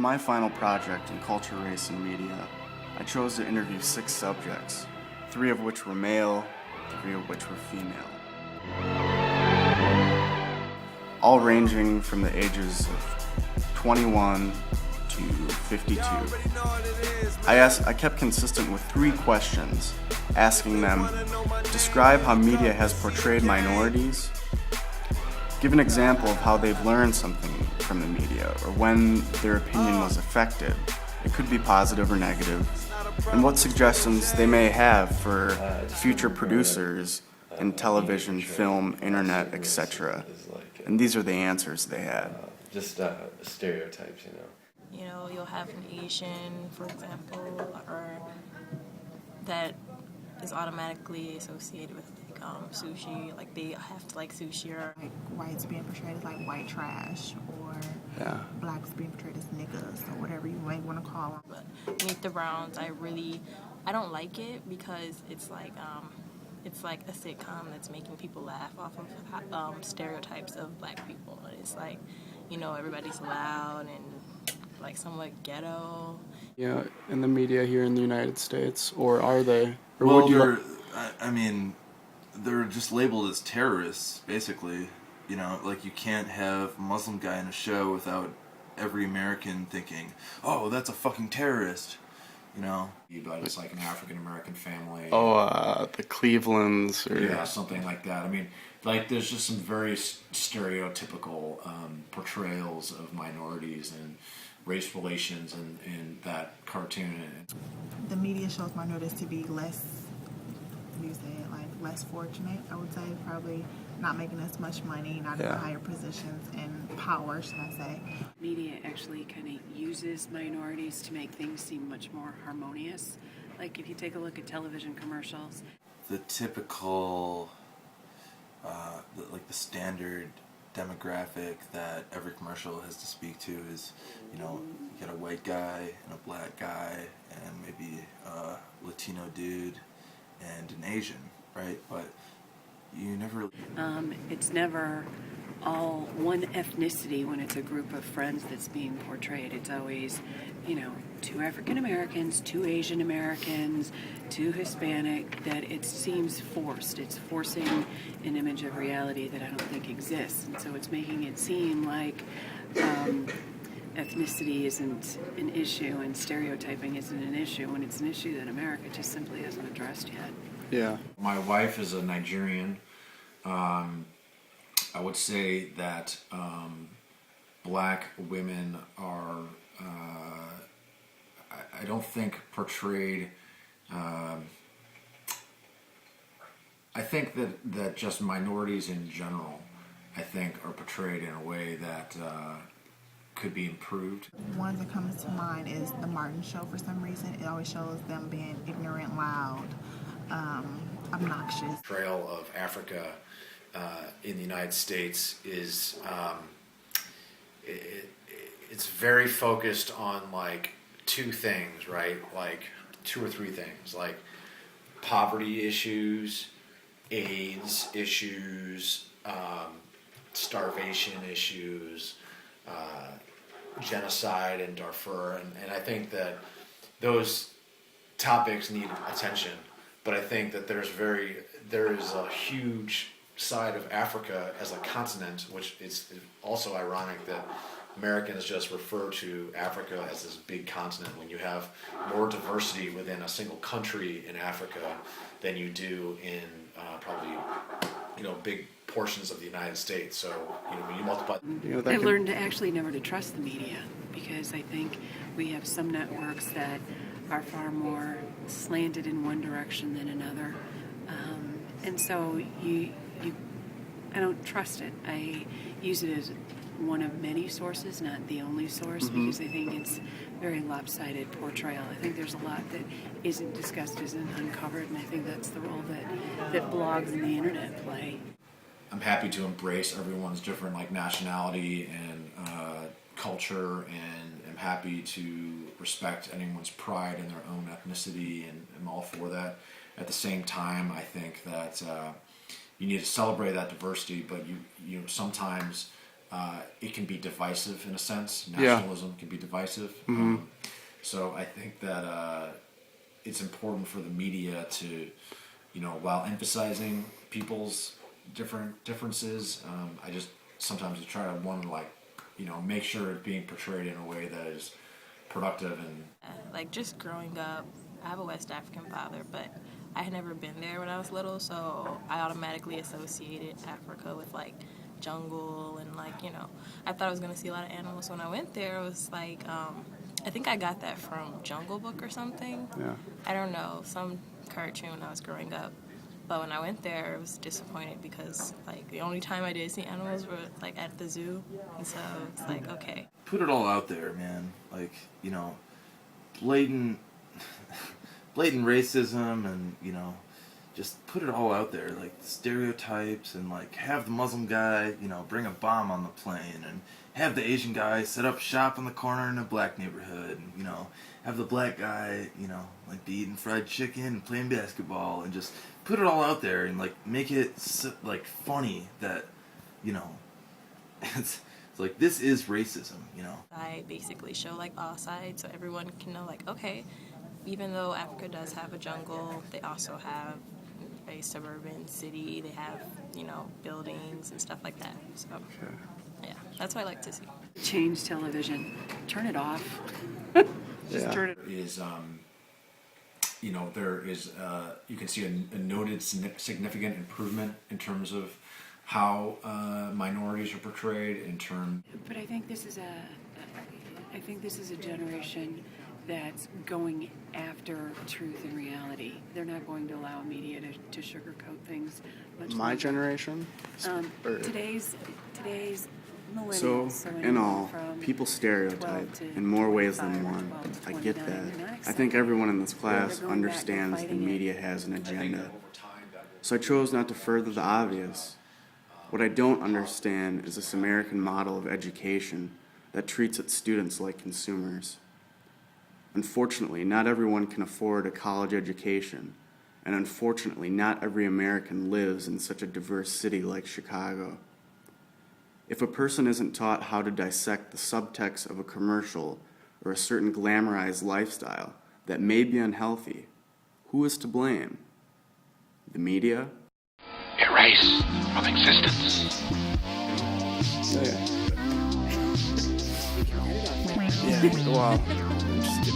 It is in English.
my final project in Culture, Race, and Media, I chose to interview 6 subjects, 3 of which were male, 3 of which were female. All ranging from the ages of 21 to 52. I kept consistent with 3 questions, asking them, describe how media has portrayed minorities, give an example of how they've learned something from the media, or when their opinion was affected. It could be positive or negative, and what suggestions they may have for future producers in television, film, internet, etc. And these are the answers they had. Just stereotypes, You know, you'll have an Asian, for example, or that is automatically associated with sushi. Like they have to like sushi, or like whites being portrayed as like white trash, or blacks being portrayed as niggas, or whatever you might want to call them. But Meet the Browns, I don't like it because it's like a sitcom that's making people laugh off of stereotypes of black people. And it's like, everybody's loud and like somewhat ghetto. Yeah, in the media here in the United States, or are they? Or well, they're just labeled as terrorists, basically. Like you can't have a Muslim guy in a show without every American thinking, oh, that's a fucking terrorist. But it's like an African American family. The Clevelands, or yeah, something like that. I mean, like there's just some very stereotypical portrayals of minorities and race relations in that cartoon. The media shows minorities to be less fortunate, I would say, probably not making as much money, not in the higher positions and power, should I say. Media actually kind of uses minorities to make things seem much more harmonious. Like if you take a look at television commercials. The typical, the standard demographic that every commercial has to speak to is, you get a white guy and a black guy and maybe a Latino dude and an Asian, right? But you never... It's never all one ethnicity when it's a group of friends that's being portrayed. It's always, 2 African Americans, 2 Asian Americans, 2 Hispanic, that it seems forced. It's forcing an image of reality that I don't think exists. And so it's making it seem like ethnicity isn't an issue and stereotyping isn't an issue, when it's an issue that America just simply hasn't addressed yet. Yeah. My wife is a Nigerian. I would say that black women are, I don't think portrayed, I think that just minorities in general, I think, are portrayed in a way that could be improved. One that comes to mind is the Martin Show. For some reason, it always shows them being ignorant, loud, obnoxious. Portrayal of Africa in the United States is it's very focused on like 2 things, right? Like 2 or 3 things, like poverty issues, AIDS issues, starvation issues, genocide in Darfur, and I think that those topics need attention. But I think that there is a huge side of Africa as a continent, which is also ironic that Americans just refer to Africa as this big continent when you have more diversity within a single country in Africa than you do in probably big portions of the United States. So when you multiply, I've learned to actually never to trust the media, because I think we have some networks that are far more slanted in one direction than another, and so I don't trust it. I use it as one of many sources, not the only source, because I think it's very lopsided portrayal. I think there's a lot that isn't discussed, isn't uncovered, and I think that's the role that blogs and the internet play. I'm happy to embrace everyone's different nationality and culture, and I'm happy to respect anyone's pride in their own ethnicity, and I'm all for that. At the same time, I think that you need to celebrate that diversity, but you sometimes it can be divisive in a sense. Yeah. Nationalism can be divisive. So I think that it's important for the media to, while emphasizing people's differences, I just sometimes you try to make sure it's being portrayed in a way that is productive and. Like just growing up, I have a West African father, but I had never been there when I was little, so I automatically associated Africa with like jungle and I thought I was gonna see a lot of animals. When I went there, it was like I think I got that from Jungle Book or something. Yeah. I don't know, some cartoon when I was growing up. But when I went there, I was disappointed because like the only time I did see animals were like at the zoo, and so it's like okay. Put it all out there, man. Like, blatant racism and, just put it all out there. Like, stereotypes and, like, have the Muslim guy, bring a bomb on the plane and have the Asian guy set up shop on the corner in a black neighborhood and, have the black guy, like, be eating fried chicken and playing basketball and just put it all out there and, like, make it, like, funny that, it's like, this is racism, I basically show like all sides so everyone can know like, okay, even though Africa does have a jungle, they also have a suburban city, they have, buildings and stuff like that. So, yeah, that's what I like to see. Change television. Turn it off. Just turn it. Is there is you can see a noted significant improvement in terms of how minorities are portrayed in terms. But I think this is a generation that's going after truth and reality. They're not going to allow media to sugarcoat things much. My generation? Or- Today's So, millennials. in all, from people 12 stereotype to in more ways 25 than or one. 12 to I get 29, that. and I I accept think that. everyone in this class They're going back and understands the fighting it. media has an agenda. So I chose not to further the obvious. What I don't understand is this American model of education that treats its students like consumers. Unfortunately, not everyone can afford a college education, and unfortunately, not every American lives in such a diverse city like Chicago. If a person isn't taught how to dissect the subtext of a commercial or a certain glamorized lifestyle that may be unhealthy, who is to blame? The media? Erase from existence. Yeah, well, just